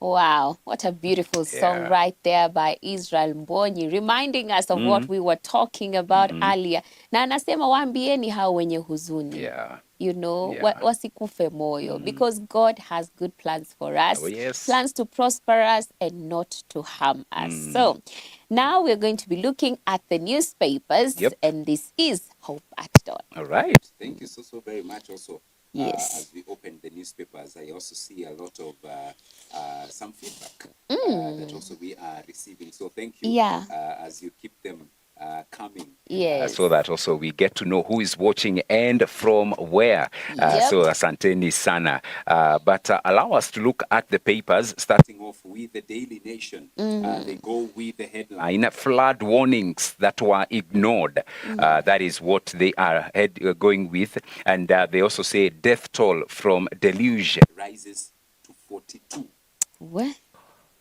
Wow, what a beautiful song right there by Israel Mbonyi, reminding us of what we were talking about earlier. Na anasema waambieni hao wenye huzuni. You know, wasikufe moyo, because God has good plans for us, plans to prosper us and not to harm us. So now we're going to be looking at the newspapers, and this is Hope at Dawn. All right. Thank you so very much. Also, as we open the newspapers, I also see a lot of some feedback that also we are receiving. So thank you as you keep them coming. So that also we get to know who is watching and from where. So asanteni sana. But allow us to look at the papers, starting off with the Daily Nation. They go with the headline, flood warnings that were ignored. That is what they are going with. And they also say death toll from deluge rises to 42. What?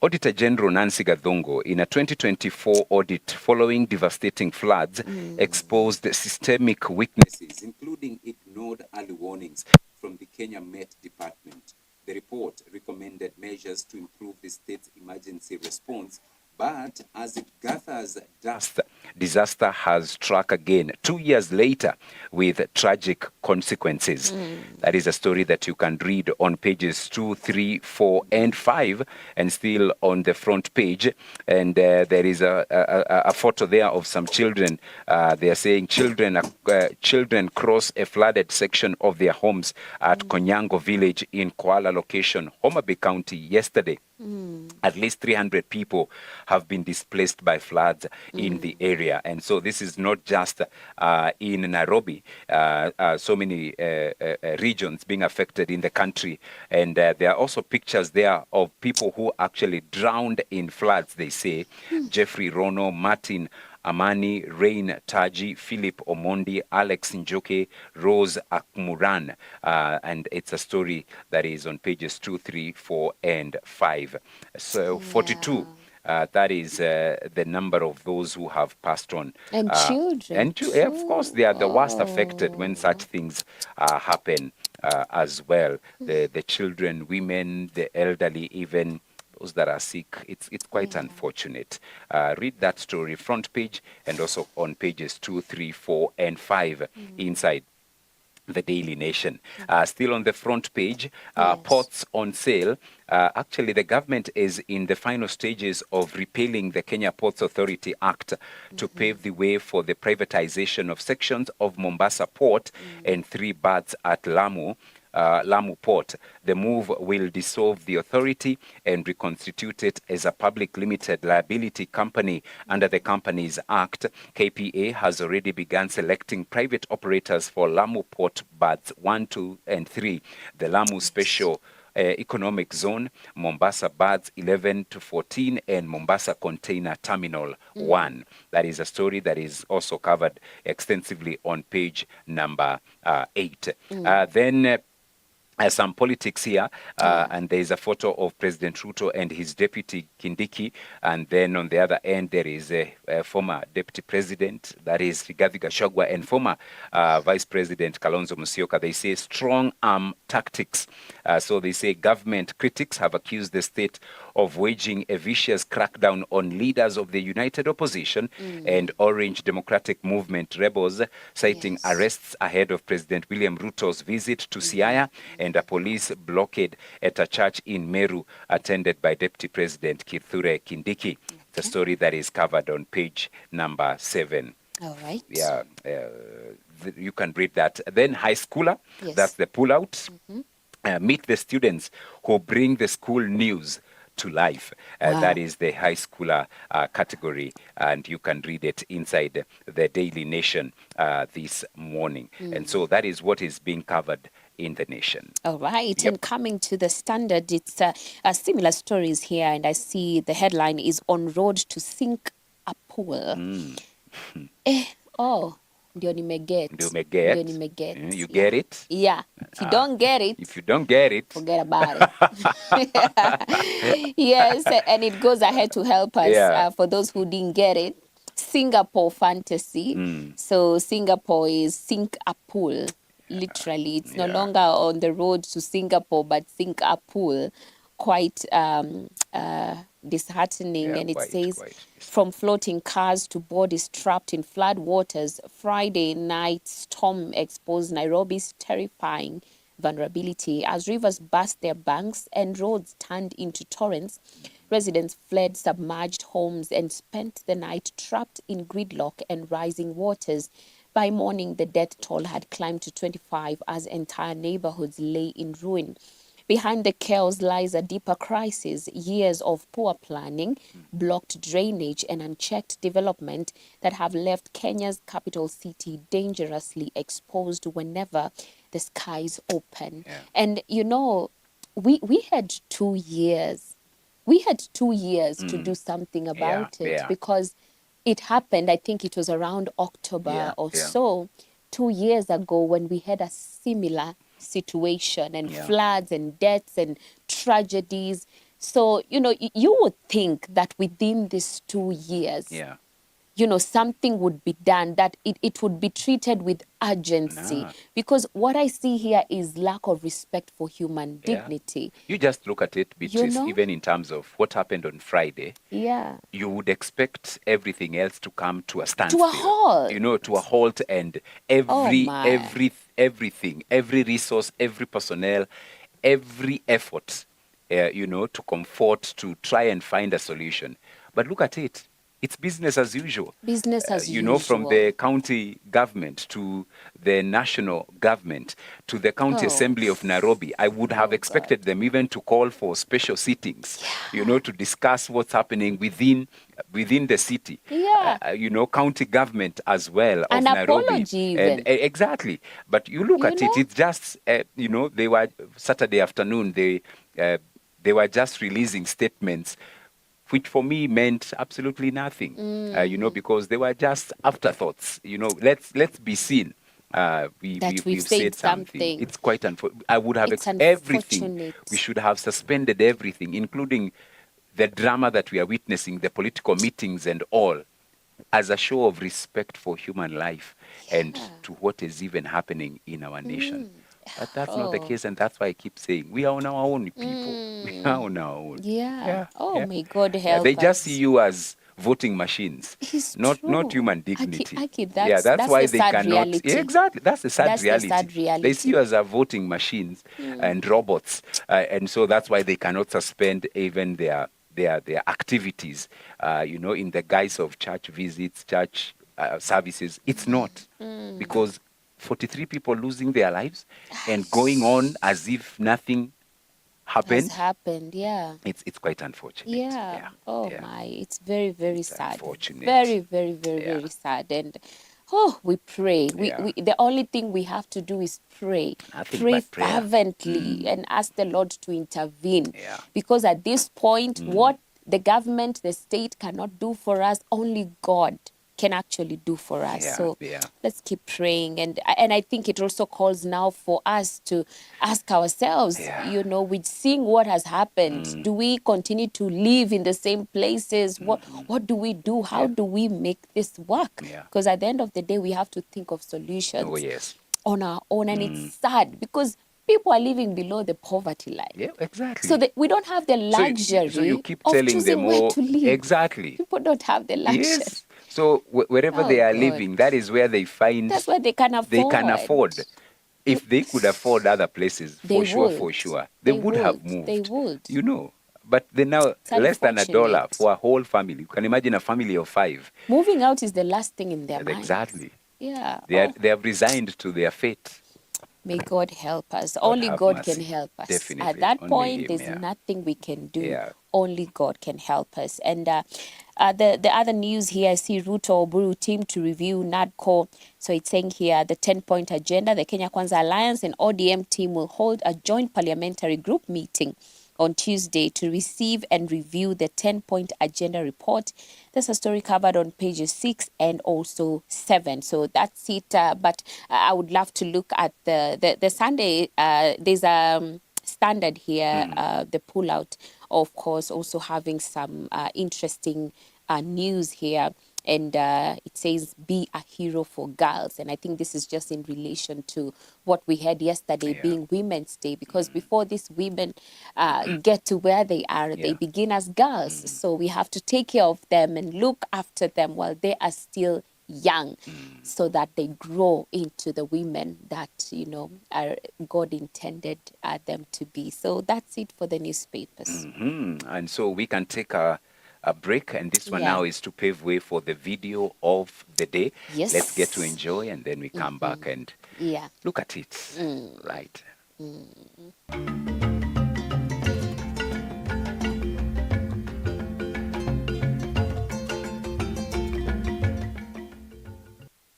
Auditor General Nancy Gathongo, in a 2024 audit following devastating floods, exposed systemic weaknesses, including ignored early warnings from the Kenya Met Department. The report recommended measures to improve the state's emergency response, but as it gathers dust, disaster has struck again 2 years later with tragic consequences. That is a story that you can read on pages 2, 3, 4, and 5, and still on the front page. And there is a photo there of some children. They are saying children cross a flooded section of their homes at Konyango village in Kuala location, Homa Bay County yesterday. At least 300 people have been displaced by floods in the area. And so this is not just in Nairobi, so many regions being affected in the country. And there are also pictures there of people who actually drowned in floods, they say. Jeffrey Rono, Martin Amani, Rain Taji, Philip Omondi, Alex Njoke, Rose Akmuran. And it's a story that is on pages 2, 3, 4, and 5. So 42. That is the number of those who have passed on. And children. And of course, they are the worst affected when such things happen as well. The children, women, the elderly, even those that are sick. It's quite unfortunate. Read that story, front page, and also on pages 2, 3, 4, and 5 inside the Daily Nation. Still on the front page, ports on sale. Actually, the government is in the final stages of repealing the Kenya Ports Authority Act to pave the way for the privatization of sections of Mombasa Port and 3 berths at Lamu Port. The move will dissolve the authority and reconstitute it as a public limited liability company under the Companies Act. KPA has already begun selecting private operators for Lamu Port berths 1, 2, and 3. The Lamu Special Economic Zone, Mombasa berths 11 to 14, and Mombasa Container Terminal 1. That is a story that is also covered extensively on page number 8. Then some politics here, and there is a photo of President Ruto and his deputy Kindiki, and then on the other end there is a former deputy president, that is Rigathi Gachagua, and former vice president Kalonzo Musyoka. They say strong arm tactics. So they say government critics have accused the state of waging a vicious crackdown on leaders of the United Opposition and Orange Democratic Movement rebels, citing arrests ahead of President William Ruto's visit to Siaya and a police blockade at a church in Meru attended by Deputy President Kithure Kindiki. The story that is covered on page number 7. All right. Yeah, you can read that. Then high schooler, that's the pullout. Meet the students who bring the school news to life. That is the high schooler category, and you can read it inside the Daily Nation this morning. And so that is what is being covered in the nation. All right. And coming to the Standard, it's similar stories here, and I see the headline is on road to sink a pool. Ndio nimeget. You get it? Yeah. If you don't get it, forget about it. Yes, and it goes ahead to help us for those who didn't get it. Singapore fantasy. So Singapore is sink a pool. Literally, it's no longer on the road to Singapore, but sink a pool. quite disheartening, and it says, from floating cars to bodies trapped in flood waters, Friday night storm exposed Nairobi's terrifying vulnerability. As rivers burst their banks and roads turned into torrents, residents fled submerged homes and spent the night trapped in gridlock and rising waters. By morning, the death toll had climbed to 25 as entire neighborhoods lay in ruin. Behind the chaos lies a deeper crisis: years of poor planning, blocked drainage, and unchecked development that have left Kenya's capital city dangerously exposed whenever the skies open. Yeah. And, you know, we had 2 years. We had 2 years to do something about it, because it happened, I think it was around October or so, 2 years ago, when we had a similar situation, and floods and deaths and tragedies. So, you know, you would think that within these 2 years, you know, something would be done, that it would be treated with urgency. Because what I see here is lack of respect for human dignity. You just look at it, Beatrice, even in terms of what happened on Friday. You would expect everything else to come to a standstill. To a halt. You know, to a halt, and everything, every resource, every personnel, every effort, you know, to comfort, to try and find a solution. But look at it. It's business as usual. Business as usual. You know, from the county government to the national government to the county assembly of Nairobi, I would have expected them even to call for special sittings, you know, to discuss what's happening within the city. You know, county government as well of An Nairobi. Apology even. And, exactly. But you look at it, it's just, you know, they were Saturday afternoon, they were just releasing statements which for me meant absolutely nothing, you know, because they were just afterthoughts. You know, let's be seen. We've said something. It's quite unfortunate. I would have everything. We should have suspended everything, including the drama that we are witnessing, the political meetings and all, as a show of respect for human life and to what is even happening in our nation. But that's not the case, and that's why I keep saying we are on our own, people. We are on our own. May God help They us. just see you as voting machines, not human dignity. That's why they cannot. Reality. Exactly, that's the sad reality. The sad reality. They see you as a voting machines and robots, and so that's why they cannot suspend even their activities. You know, in the guise of church visits, church services. It's not because 43 people losing their lives and going on as if nothing happened. Has happened, It's quite unfortunate. My, it's very, very sad. Unfortunate. Very, very, very, very sad. And we pray. We the only thing we have to do is pray. Pray fervently and ask the Lord to intervene. Because at this point, what the government, the state cannot do for us, only God can actually do for us. Let's keep praying. And I think it also calls now for us to ask ourselves, you know, with seeing what has happened, do we continue to live in the same places? What do we do? How do we make this work? Because at the end of the day, we have to think of solutions on our own. And it's sad because people are living below the poverty line. Exactly. So that we don't have the luxury so you keep of telling choosing them where to live. Exactly. People don't have the luxury. So wherever they are living, that is where they find. That's where they can afford. They can afford. If they could afford other places, for sure, they would have moved. They would. You know. But they now less than $1 for a whole family. You can imagine a family of 5. Moving out is the last thing in their mind. Exactly. Yeah. They have resigned to their fate. May God help us. Only God can help us. Definitely. At that point, there's nothing we can do. Only God can help us. And the other news here, I see Ruto Oburu team to review NADCO. So it's saying here the 10-point agenda. The Kenya Kwanza Alliance and ODM team will hold a joint parliamentary group meeting on Tuesday to receive and review the 10-point agenda report. There's a story covered on pages 6 and also 7. So that's it. But I would love to look at the Sunday. There's a standard here, the pullout, of course, also having some interesting news here. And it says, be a hero for girls. And I think this is just in relation to what we had yesterday being Women's Day, because before these women get to where they are, they begin as girls. So we have to take care of them and look after them while they are still young, so that they grow into the women that, you know, are God intended them to be. So that's it for the newspapers. And so we can take a break, and this one now is to pave way for the video of the day. Yes. Let's get to enjoy, and then we come back and look at it. Right.